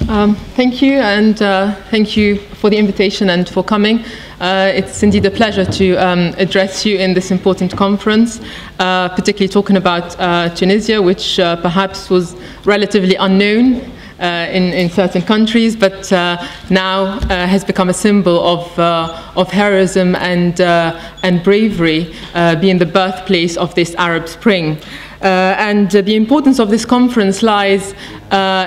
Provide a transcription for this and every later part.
Thank you, and thank you for the invitation and for coming. It's indeed a pleasure to address you in this important conference, particularly talking about Tunisia, which perhaps was relatively unknown in certain countries, but now has become a symbol of heroism and bravery, being the birthplace of this Arab Spring. And the importance of this conference lies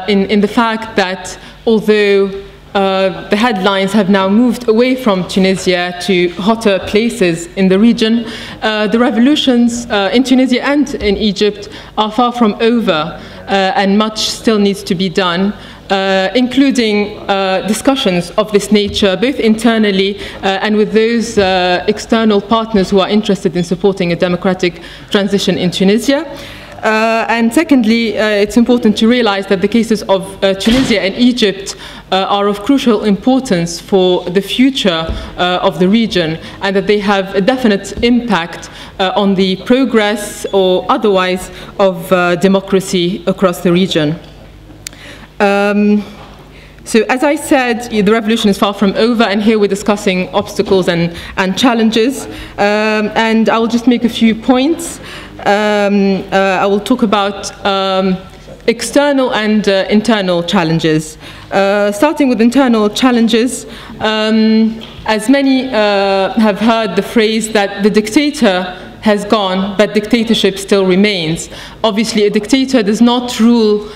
in the fact that although the headlines have now moved away from Tunisia to hotter places in the region, the revolutions in Tunisia and in Egypt are far from over, and much still needs to be done, including discussions of this nature, both internally and with those external partners who are interested in supporting a democratic transition in Tunisia. And secondly, it's important to realize that the cases of Tunisia and Egypt are of crucial importance for the future of the region, and that they have a definite impact on the progress or otherwise of democracy across the region. So as I said, the revolution is far from over, and here we're discussing obstacles and challenges. And I will just make a few points. I will talk about external and internal challenges. Starting with internal challenges, as many have heard the phrase that the dictator has gone, but dictatorship still remains. Obviously, a dictator does not rule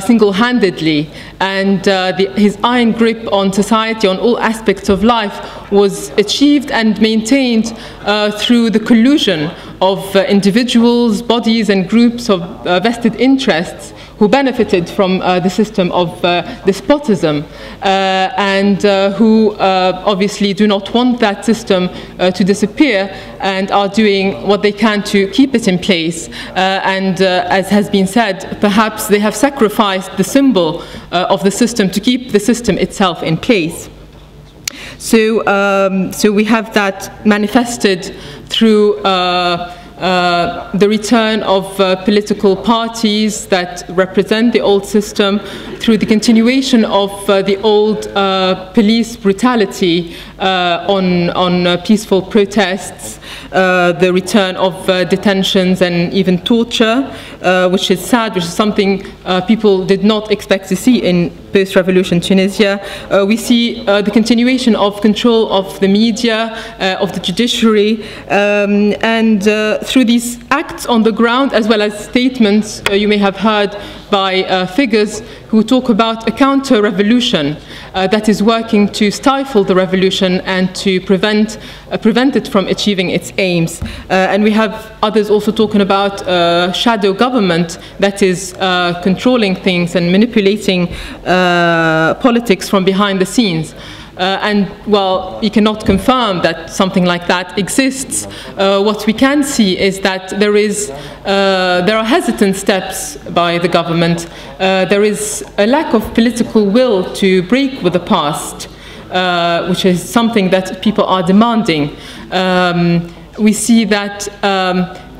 single-handedly, and his iron grip on society, on all aspects of life, was achieved and maintained through the collusion of individuals, bodies and groups of vested interests who benefited from the system of despotism and who obviously do not want that system to disappear and are doing what they can to keep it in place. As has been said, perhaps they have sacrificed the symbol of the system to keep the system itself in place. So we have that manifested through the return of political parties that represent the old system, through the continuation of the old police brutality on peaceful protests, the return of detentions and even torture, which is sad, which is something people did not expect to see in post-revolution Tunisia. We see the continuation of control of the media, of the judiciary, and through these acts on the ground, as well as statements you may have heard by figures who talk about a counter-revolution that is working to stifle the revolution and to prevent it from achieving its aims. And we have others also talking about shadow government that is controlling things and manipulating politics from behind the scenes. And while we cannot confirm that something like that exists, what we can see is that there are hesitant steps by the government. There is a lack of political will to break with the past, which is something that people are demanding. We see that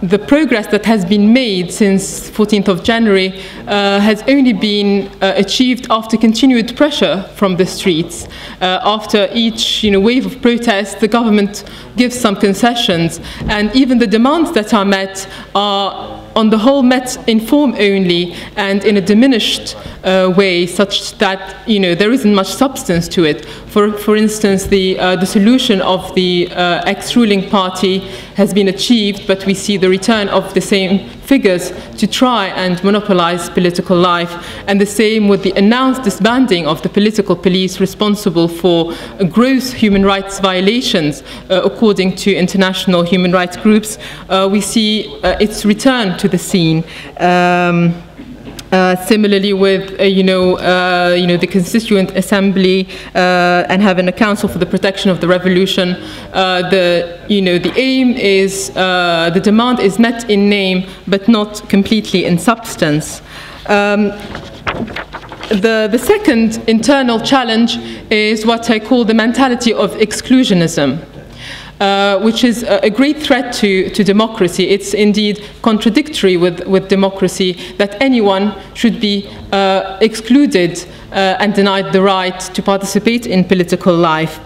the progress that has been made since 14th of January has only been achieved after continued pressure from the streets. After each wave of protest, the government gives some concessions, and even the demands that are met are on the whole met in form only and in a diminished way, such that there isn't much substance to it. For instance, the solution of the ex-ruling party has been achieved, but we see the return of the same figures to try and monopolize political life, and the same with the announced disbanding of the political police responsible for gross human rights violations, according to international human rights groups. We see its return to the scene. Similarly with the Constituent Assembly and having a Council for the Protection of the Revolution, the aim is the demand is met in name but not completely in substance. The second internal challenge is what I call the mentality of exclusionism. which is a great threat to democracy. It's indeed contradictory with democracy that anyone should be excluded and denied the right to participate in political life.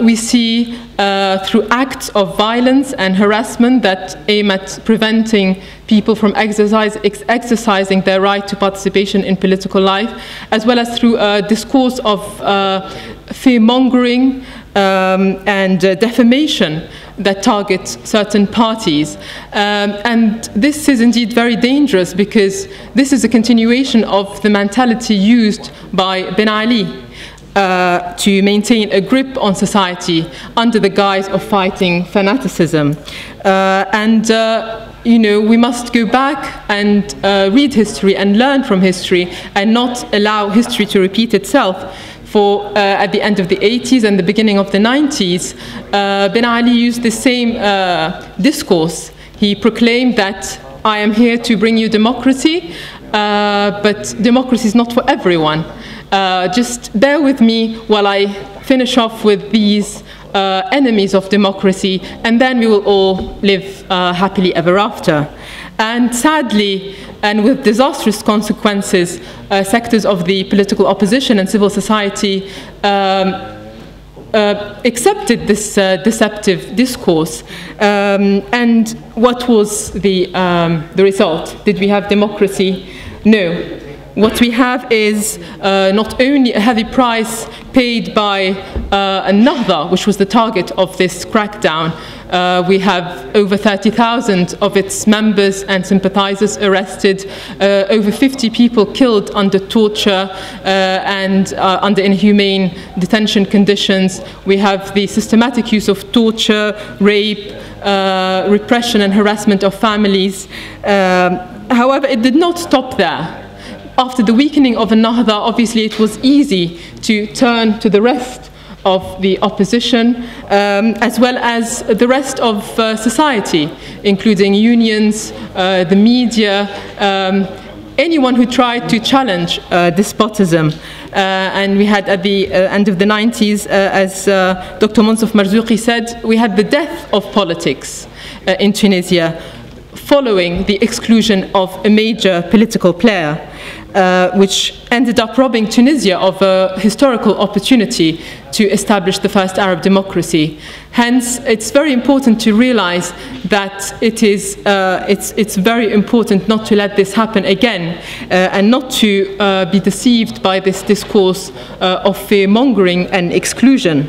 We see through acts of violence and harassment that aim at preventing people from exercising their right to participation in political life, as well as through a discourse of fear-mongering and defamation that targets certain parties. And this is indeed very dangerous because this is a continuation of the mentality used by Ben Ali to maintain a grip on society under the guise of fighting fanaticism. You know, we must go back and read history and learn from history and not allow history to repeat itself. For at the end of the 80s and the beginning of the 90s, Ben Ali used the same discourse. He proclaimed that I am here to bring you democracy, but democracy is not for everyone. Just bear with me while I finish off with these enemies of democracy, and then we will all live happily ever after. And sadly, and with disastrous consequences, sectors of the political opposition and civil society accepted this deceptive discourse. And what was the result? Did we have democracy? No. What we have is not only a heavy price paid by al-Nahda, which was the target of this crackdown. We have over 30,000 of its members and sympathizers arrested, over 50 people killed under torture and under inhumane detention conditions. We have the systematic use of torture, rape, repression and harassment of families. However, it did not stop there. After the weakening of al-Nahda, obviously it was easy to turn to the rest of the opposition, as well as the rest of society, including unions, the media, anyone who tried to challenge despotism. And we had at the end of the 90s, as Dr. Monsef Marzouki said, we had the death of politics in Tunisia, following the exclusion of a major political player, which ended up robbing Tunisia of a historical opportunity to establish the first Arab democracy. Hence, it's very important to realize that it's very important not to let this happen again, and not to be deceived by this discourse of fear-mongering and exclusion.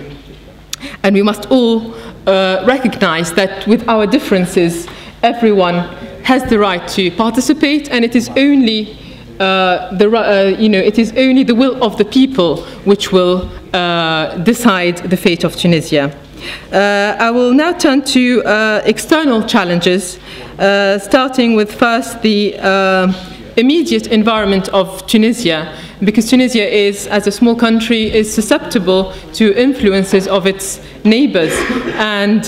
And we must all recognize that with our differences, everyone has the right to participate, and it is only it is only the will of the people which will decide the fate of Tunisia. I will now turn to external challenges, starting with first the immediate environment of Tunisia, because Tunisia is, as a small country, is susceptible to influences of its neighbors. And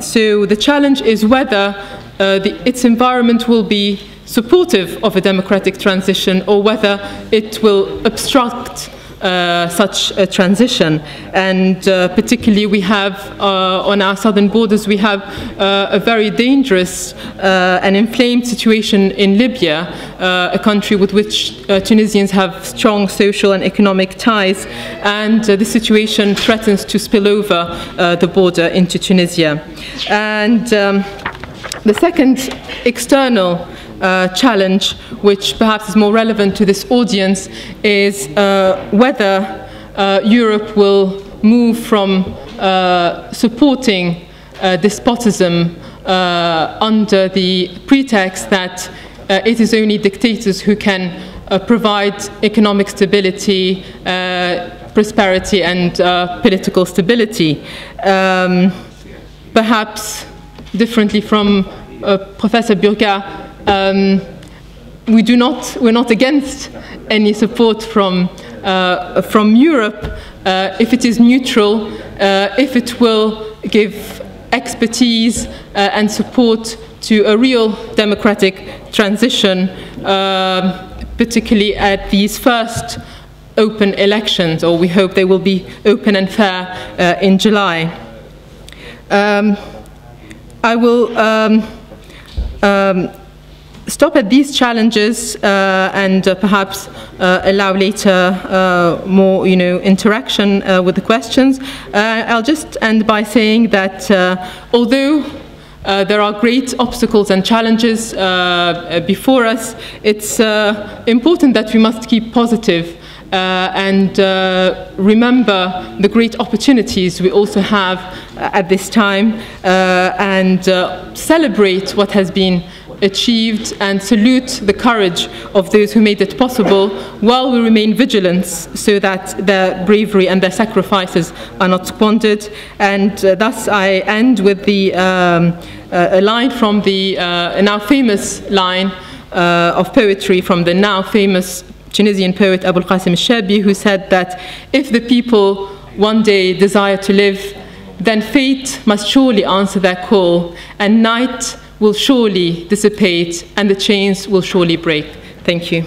so the challenge is whether its environment will be supportive of a democratic transition or whether it will obstruct such a transition. And particularly we have on our southern borders, we have a very dangerous and inflamed situation in Libya, a country with which Tunisians have strong social and economic ties, and this situation threatens to spill over the border into Tunisia. And the second external challenge, which perhaps is more relevant to this audience, is whether Europe will move from supporting despotism under the pretext that it is only dictators who can provide economic stability, prosperity and political stability. Perhaps differently from Professor Burga, we're not against any support from Europe if it is neutral, if it will give expertise and support to a real democratic transition, particularly at these first open elections, or we hope they will be open and fair in July. I will stop at these challenges and perhaps allow later more, interaction with the questions. I'll just end by saying that although there are great obstacles and challenges before us, it's important that we must keep positive and remember the great opportunities we also have at this time and celebrate what has been achieved and salute the courage of those who made it possible, while we remain vigilant so that their bravery and their sacrifices are not squandered. And thus I end with a line from the now famous line of poetry from the now famous Tunisian poet Abul Qasim al-Shabi, who said that if the people one day desire to live, then fate must surely answer their call, and night will surely dissipate, and the chains will surely break. Thank you.